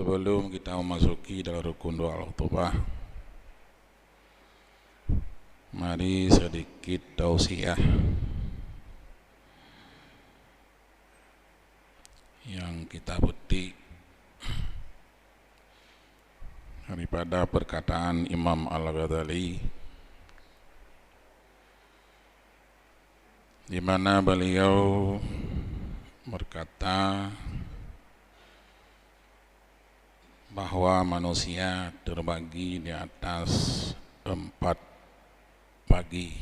Sebelum kita memasuki dalam rukun doa al-khutbah, mari sedikit tausiah yang kita petik daripada perkataan Imam Al-Ghazali, di mana beliau berkata bahwa manusia terbagi di atas 4 bagi,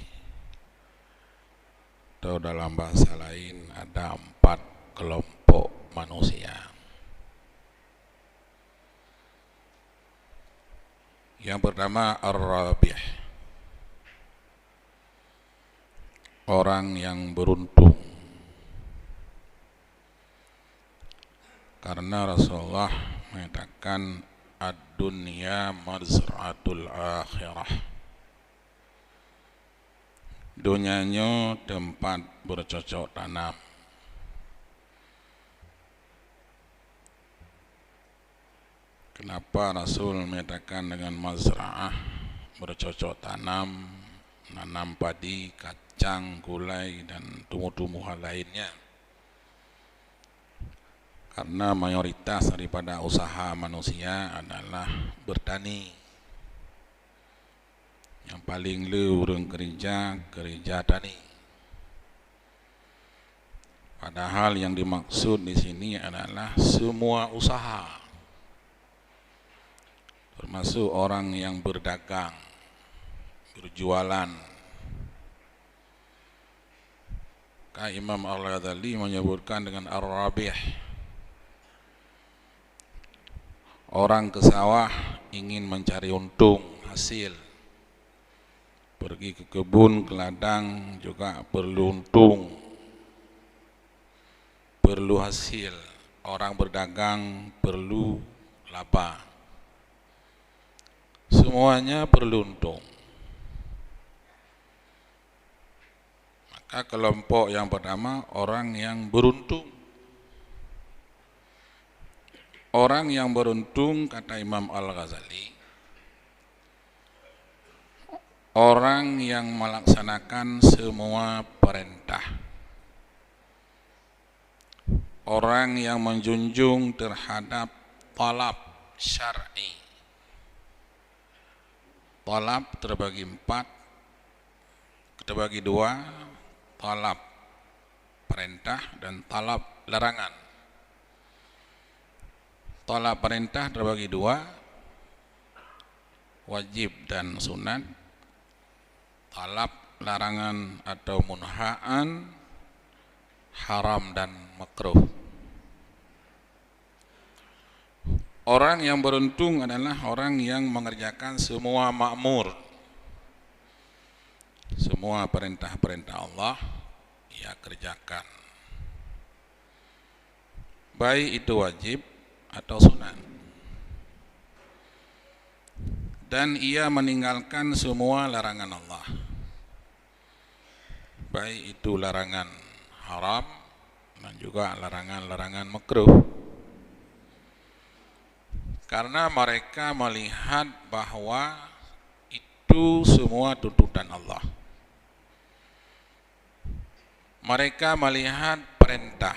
atau dalam bahasa lain ada 4 kelompok manusia. Yang pertama ar-rabih, orang yang beruntung, karena Rasulullah mengatakan ad-dunya mazra'atul akhirah, dunianya tempat bercocok tanam. Kenapa Rasul mengatakan dengan mazra'ah, bercocok tanam, menanam padi, kacang, gulai dan tumbuh-tumbuhan lainnya? Karena mayoritas daripada usaha manusia adalah bertani. Yang paling urang kerja tani. Padahal yang dimaksud di sini adalah semua usaha, termasuk orang yang berdagang, berjualan. Imam Al-Ghazali menyebutkan dengan ar-rabih, orang ke sawah ingin mencari untung, hasil. Pergi ke kebun, ke ladang juga perlu untung, perlu hasil. Orang berdagang perlu laba. Semuanya perlu untung. Maka kelompok yang pertama orang yang beruntung. Orang yang beruntung, kata Imam Al-Ghazali, orang yang melaksanakan semua perintah, orang yang menjunjung terhadap talab syar'i. Talab terbagi 4, terbagi 2, talab perintah dan talab larangan. Talab perintah terbagi 2, wajib dan sunat. Talab larangan atau munhaan, haram dan makruh. Orang yang beruntung adalah orang yang mengerjakan semua makmur, semua perintah-perintah Allah ia kerjakan, baik itu wajib atau sunat, dan ia meninggalkan semua larangan Allah, baik itu larangan haram dan juga larangan-larangan makruh, karena mereka melihat bahwa itu semua tuntutan Allah. Mereka melihat perintah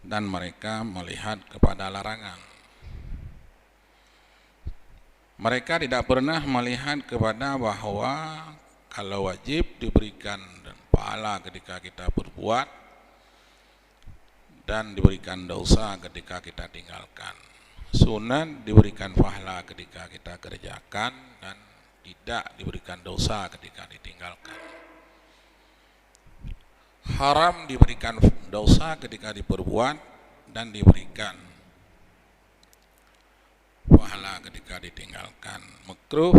dan mereka melihat kepada larangan. Mereka tidak pernah melihat kepada bahwa kalau wajib diberikan pahala ketika kita berbuat dan diberikan dosa ketika kita tinggalkan. Sunat diberikan pahala ketika kita kerjakan dan tidak diberikan dosa ketika ditinggalkan. Haram diberikan dosa ketika diperbuat dan diberikan pahala ketika ditinggalkan. Makruh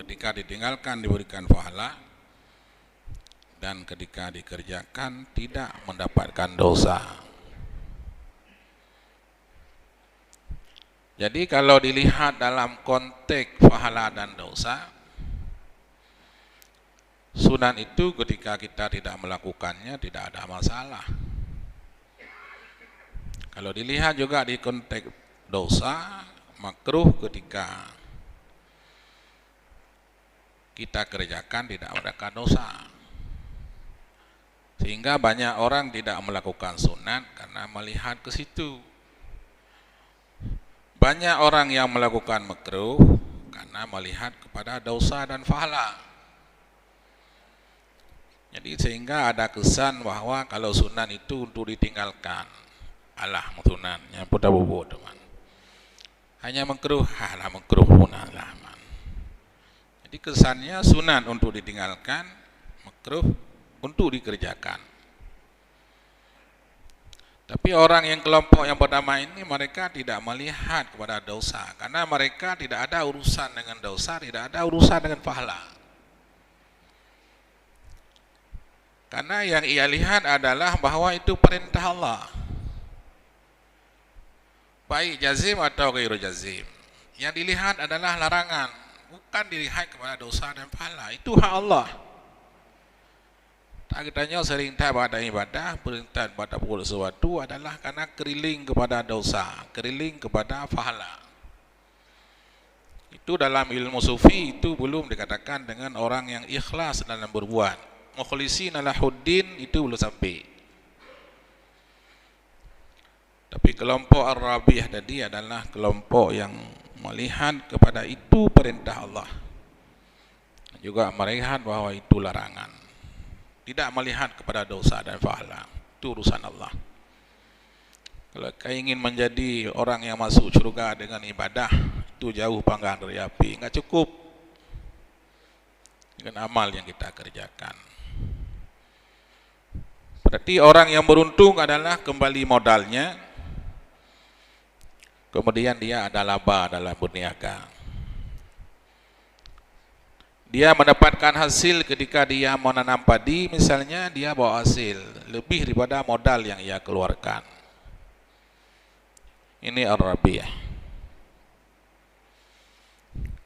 ketika ditinggalkan diberikan pahala dan ketika dikerjakan tidak mendapatkan dosa. Jadi kalau dilihat dalam konteks pahala dan dosa, sunat itu ketika kita tidak melakukannya tidak ada masalah. Kalau dilihat juga di konteks dosa, makruh ketika kita kerjakan tidak mendapatkan dosa. Sehingga banyak orang tidak melakukan sunat karena melihat ke situ. Banyak orang yang melakukan makruh karena melihat kepada dosa dan pahala. Jadi sehingga ada kesan bahwa kalau sunat itu untuk ditinggalkan. Alah sunat, yang putar bubuk teman. Hanya makruh, alah makruh pun alah. Jadi kesannya sunat untuk ditinggalkan, makruh untuk dikerjakan. Tapi orang yang kelompok yang pertama ini mereka tidak melihat kepada dosa, karena mereka tidak ada urusan dengan dosa, tidak ada urusan dengan pahala. Karena yang ia lihat adalah bahwa itu perintah Allah, baik jazim atau ghairu jazim. Yang dilihat adalah larangan, bukan dilihat kepada dosa dan pahala. Itu hak Allah. Tak kitanya sering tak pada ibadah, perintah pada pukul sesuatu adalah karena keriling kepada dosa, keriling kepada pahala. Itu dalam ilmu sufi itu belum dikatakan dengan orang yang ikhlas dalam berbuat. Mukhlisina lahuddin itu belum sampai. Tapi kelompok Ar-Rabiyah tadi adalah kelompok yang melihat kepada itu perintah Allah, juga melihat bahwa itu larangan, tidak melihat kepada dosa dan pahala. Itu urusan Allah. Kalau kau ingin menjadi orang yang masuk surga dengan ibadah, itu jauh panggang dari api, enggak cukup dengan amal yang kita kerjakan. Berarti orang yang beruntung adalah kembali modalnya, kemudian dia ada laba dalam berniaga. Dia mendapatkan hasil ketika dia menanam padi, misalnya dia bawa hasil lebih daripada modal yang ia keluarkan. Ini Ar-Rabiyah.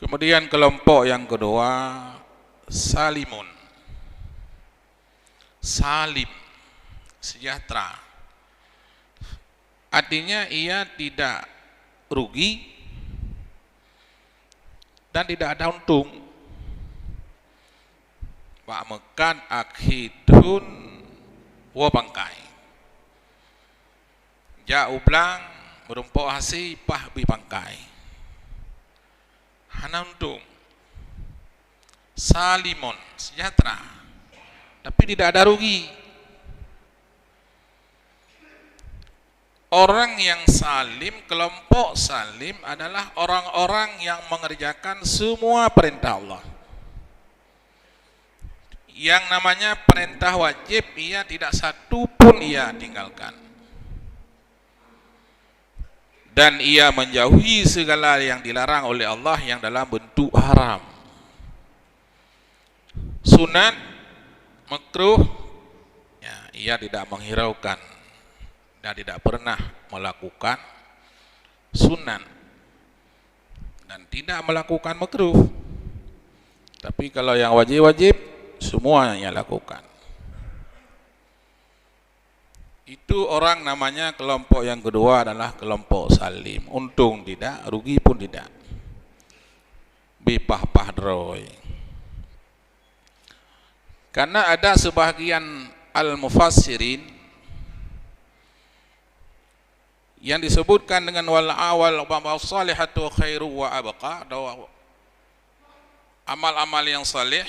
Kemudian kelompok yang kedua, Salimun. Salim, sejahtera. Artinya ia tidak rugi dan tidak ada untung. Pak mekan akhidun wa bangkai. Jauh belang merumpok hasil pah bi bangkai. Hana untung. Salimun, sejahtera, tapi tidak ada rugi. Orang yang salim, kelompok salim adalah orang-orang yang mengerjakan semua perintah Allah. Yang namanya perintah wajib, ia tidak satu pun ia tinggalkan. Dan ia menjauhi segala yang dilarang oleh Allah yang dalam bentuk haram. Sunat, makruh, ya, ia tidak menghiraukan dan tidak pernah melakukan sunat dan tidak melakukan makruh. Tapi kalau yang wajib-wajib semuanya lakukan. Itu orang namanya kelompok yang kedua adalah kelompok salim. Untung tidak, rugi pun tidak. Bipah pahdroy. Karena ada sebahagian al-mufassirin yang disebutkan dengan wal awal wa salihatu khairu wa abqa, amal-amal yang saleh.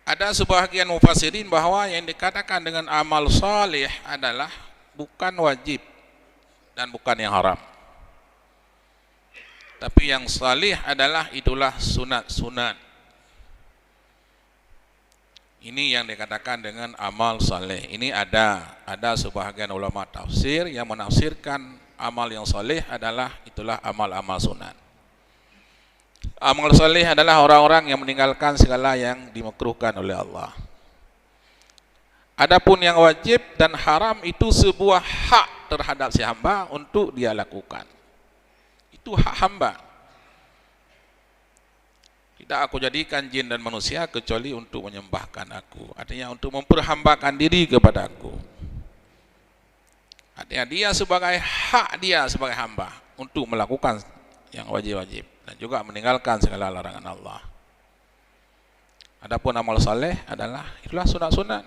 Ada sebahagian mufassirin bahwa yang dikatakan dengan amal saleh adalah bukan wajib dan bukan yang haram. Tapi yang saleh adalah itulah sunat-sunat. Ini yang dikatakan dengan amal saleh. Ini ada sebahagian ulama tafsir yang menafsirkan amal yang saleh adalah itulah amal-amal sunat. Amal saleh adalah orang-orang yang meninggalkan segala yang dimakruhkan oleh Allah. Adapun yang wajib dan haram itu sebuah hak terhadap si hamba untuk dia lakukan. Itu hak hamba. Tidak aku jadikan jin dan manusia kecuali untuk menyembahkan aku. Artinya untuk memperhambakan diri kepada aku. Artinya dia sebagai hak dia sebagai hamba untuk melakukan yang wajib-wajib dan juga meninggalkan segala larangan Allah. Adapun amal saleh adalah itulah sunat-sunat,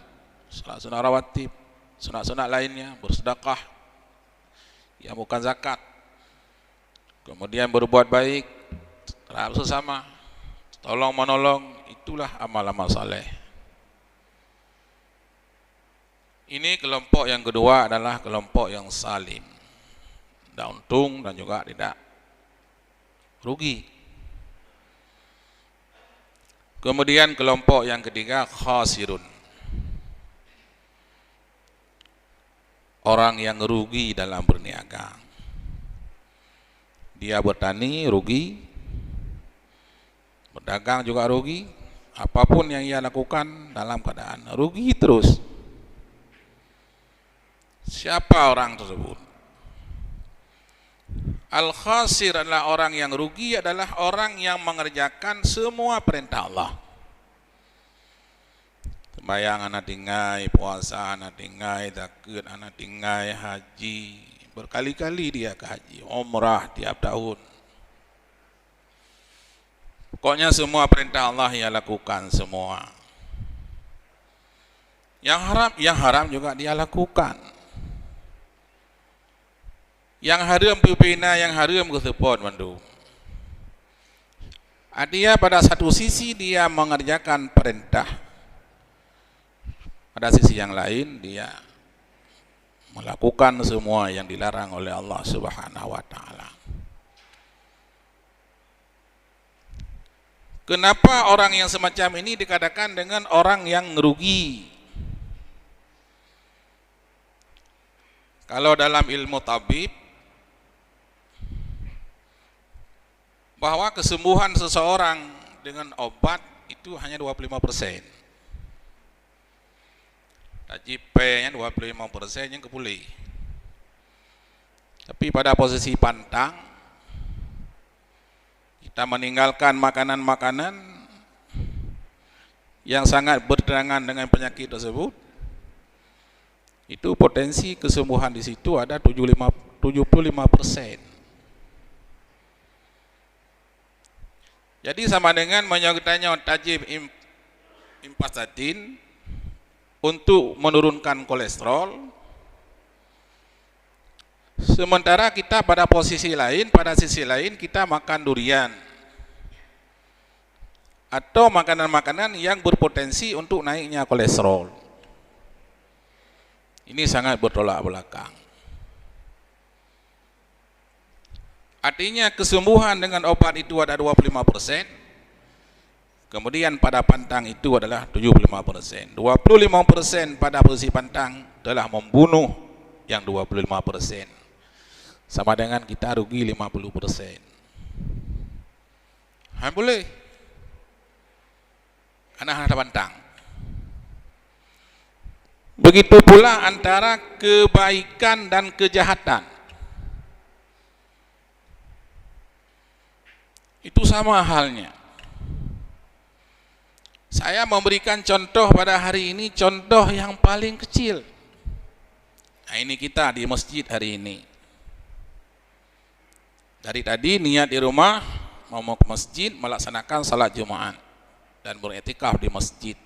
sunat-sunat rawatib, sunat-sunat lainnya, bersedekah, yang bukan zakat, kemudian berbuat baik terhadap sesama, tolong menolong, itulah amal-amal saleh. Ini kelompok yang kedua adalah kelompok yang salim, tidak untung dan juga tidak rugi. Kemudian kelompok yang ketiga khasirun, orang yang rugi dalam berniaga. Dia bertani rugi, berdagang juga rugi, apapun yang ia lakukan dalam keadaan rugi terus. Siapa orang tersebut? Al-khasir adalah orang yang rugi, adalah orang yang mengerjakan semua perintah Allah. Sembahyang anak tinggai, puasa anak tinggai, zakat anak tinggai, haji, berkali-kali dia ke haji, umrah tiap tahun. Pokoknya semua perintah Allah ia lakukan semua. Yang haram juga dia lakukan. Yang haram pipina, yang haram kesepon mandu. Artinya pada satu sisi dia mengerjakan perintah, pada sisi yang lain dia melakukan semua yang dilarang oleh Allah Subhanahu wa taala. Kenapa orang yang semacam ini dikatakan dengan orang yang rugi? Kalau dalam ilmu tabib, bahwa kesembuhan seseorang dengan obat itu hanya 25%. Tajipenya 25% yang kepulih. Tapi pada posisi pantang, kita meninggalkan makanan-makanan yang sangat bertentangan dengan penyakit tersebut, itu potensi kesembuhan di situ ada 75%. Jadi sama dengan menyertanya tajib impastatin untuk menurunkan kolesterol, sementara kita pada sisi lain kita makan durian atau makanan-makanan yang berpotensi untuk naiknya kolesterol. Ini sangat bertolak belakang. Artinya kesembuhan dengan obat itu ada 25%, kemudian pada pantang itu adalah 75%. 25% pada posisi pantang telah membunuh yang 25%. Sama dengan kita rugi 50%. Boleh. Anak-anak pantang. Begitu pula antara kebaikan dan kejahatan. Itu sama halnya. Saya memberikan contoh pada hari ini, contoh yang paling kecil. Nah, ini kita di masjid hari ini. Dari tadi niat di rumah, mau ke masjid melaksanakan salat Jumat dan beriktikaf di masjid.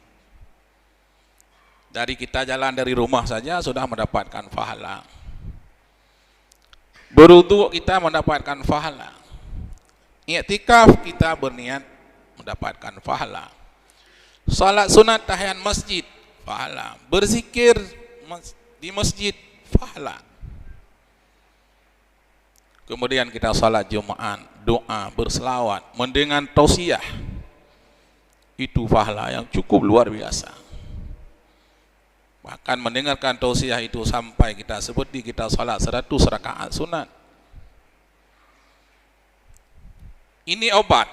Dari kita jalan dari rumah saja sudah mendapatkan pahala. Berwudu kita mendapatkan pahala. Iktikaf kita berniat mendapatkan pahala. Salat sunat tahiyat masjid, pahala. Berzikir di masjid, pahala. Kemudian kita salat Jumat, doa, berselawat, mendengar tausiah, itu pahala yang cukup luar biasa. Bahkan mendengarkan tausiah itu sampai kita seperti kita salat 100 rakaat sunat. Ini obat.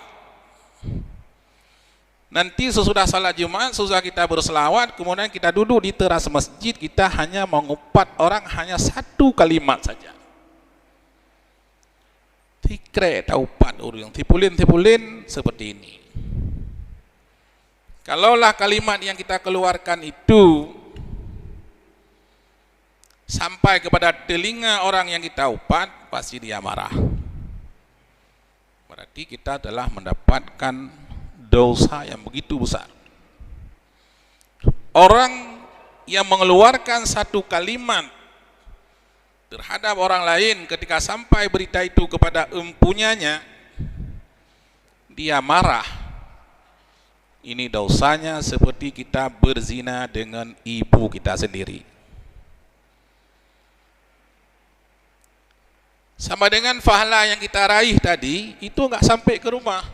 Nanti sesudah salat Jumat, sesudah kita berselawat, kemudian kita duduk di teras masjid, kita hanya mengupat orang hanya satu kalimat saja. Tikre taupat orang, tipulin seperti ini. Kalaulah kalimat yang kita keluarkan itu sampai kepada telinga orang yang kita upat, pasti dia marah. Berarti kita telah mendapatkan dosa yang begitu besar. Orang yang mengeluarkan satu kalimat terhadap orang lain ketika sampai berita itu kepada empunyanya, dia marah. Ini dosanya seperti kita berzina dengan ibu kita sendiri. Sama dengan pahala yang kita raih tadi, itu enggak sampai ke rumah.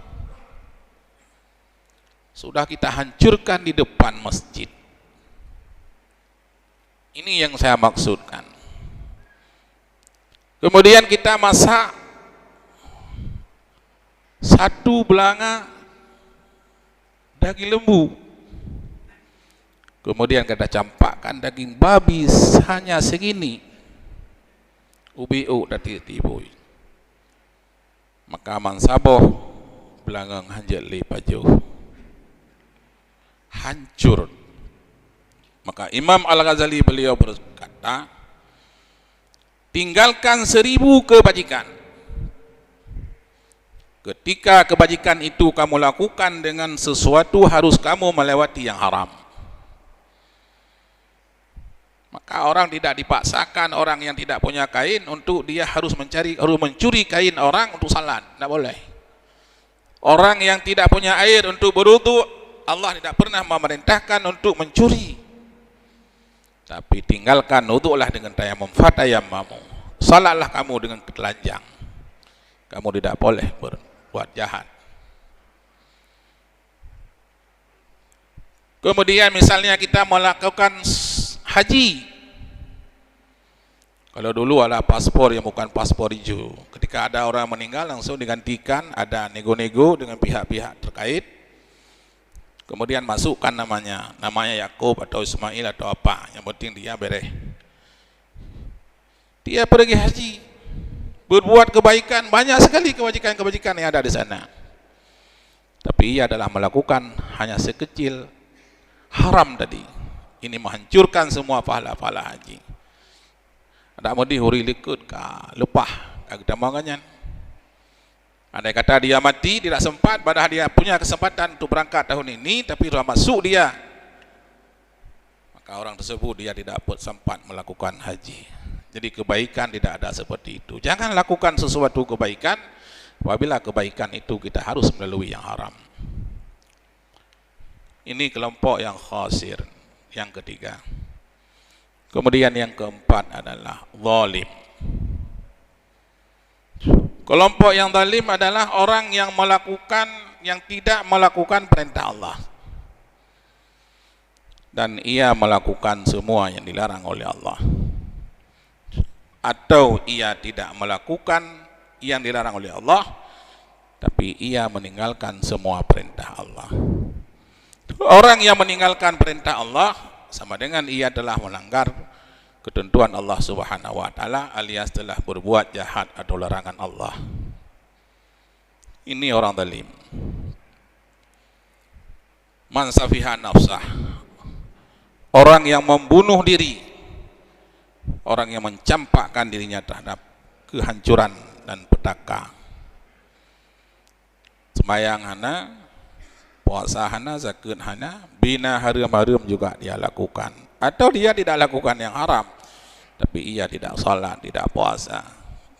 Sudah kita hancurkan di depan masjid. Ini yang saya maksudkan. Kemudian kita masak satu belanga daging lembu. Kemudian kita campakkan daging babi hanya segini. Ubi-u dati tibui. Maka mansaboh belangang hanjat li pajuh. Hancur. Maka Imam Al-Ghazali beliau berkata, tinggalkan 1000 kebajikan. Ketika kebajikan itu kamu lakukan dengan sesuatu, harus kamu melewati yang haram. Maka orang tidak dipaksakan, orang yang tidak punya kain untuk dia harus mencuri kain orang untuk salat, tidak boleh. Orang yang tidak punya air untuk berwudu, Allah tidak pernah memerintahkan untuk mencuri. Tapi tinggalkan wudu'lah dengan tayamum, fatayammamu. Salatlah kamu dengan telanjang. Kamu tidak boleh berbuat jahat. Kemudian misalnya kita melakukan haji. Kalau dulu ada paspor yang bukan paspor hijau. Ketika ada orang meninggal langsung digantikan, ada nego-nego dengan pihak-pihak terkait. Kemudian masukkan namanya Yakub atau Ismail atau apa, yang penting dia beres. Dia pergi haji, berbuat kebaikan, banyak sekali kebajikan-kebajikan yang ada di sana. Tapi ia adalah melakukan hanya sekecil haram tadi. Ini menghancurkan semua pahala-pahala haji. Ada mudi huri likut ka lepah kita mangannya. Andai kata dia mati, tidak sempat, padahal dia punya kesempatan untuk berangkat tahun ini, tapi sudah masuk dia, maka orang tersebut dia tidak sempat melakukan haji. Jadi kebaikan tidak ada seperti itu. Jangan lakukan sesuatu kebaikan apabila kebaikan itu kita harus melalui yang haram. Ini kelompok yang khasir, yang ketiga. Kemudian yang keempat adalah zalim. Kelompok yang zalim adalah orang yang tidak melakukan perintah Allah, dan ia melakukan semua yang dilarang oleh Allah, atau ia tidak melakukan yang dilarang oleh Allah, tapi ia meninggalkan semua perintah Allah. Orang yang meninggalkan perintah Allah sama dengan ia telah melanggar ketentuan Allah Subhanahu wa taala, alias telah berbuat jahat atau larangan Allah. Ini orang zalim. Man safiha nafsah, orang yang membunuh diri, orang yang mencampakkan dirinya terhadap kehancuran dan petaka. Sembahyang hana, puasa hana, zakat hana, bina haram-haram juga dia lakukan. Atau dia tidak lakukan yang haram, tapi ia tidak salat, tidak puasa.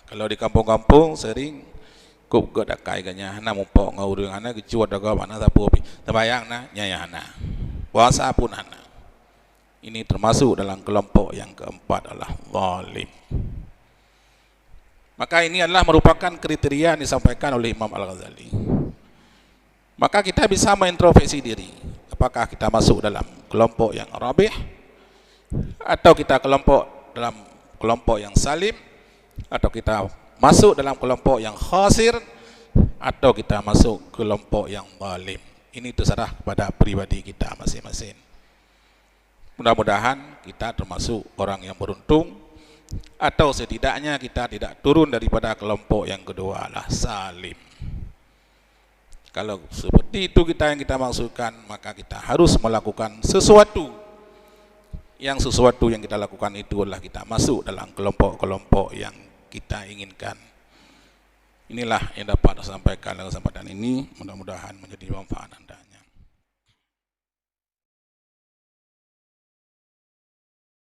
Kalau di kampung-kampung sering kup ke dakai ganya hana mumpok ngaurung hana kecuat daga mana sapu api. Sembahyang na nyaya hana, puasa pun hana. Ini termasuk dalam kelompok yang keempat adalah zalim. Maka ini adalah merupakan kriteria yang disampaikan oleh Imam Al-Ghazali. Maka kita bisa mengintrospeksi diri, apakah kita masuk dalam kelompok yang rabih, atau kita dalam kelompok yang salim, atau kita masuk dalam kelompok yang khasir, atau kita masuk kelompok yang zalim. Ini terserah kepada pribadi kita masing-masing. Mudah-mudahan kita termasuk orang yang beruntung, atau setidaknya kita tidak turun daripada kelompok yang kedua adalah salim. Kalau seperti itu yang kita maksudkan, maka kita harus melakukan sesuatu yang sesuatu yang kita lakukan itu adalah kita masuk dalam kelompok-kelompok yang kita inginkan. Inilah yang dapat saya sampaikan dalam kesempatan ini, mudah-mudahan menjadi manfaat.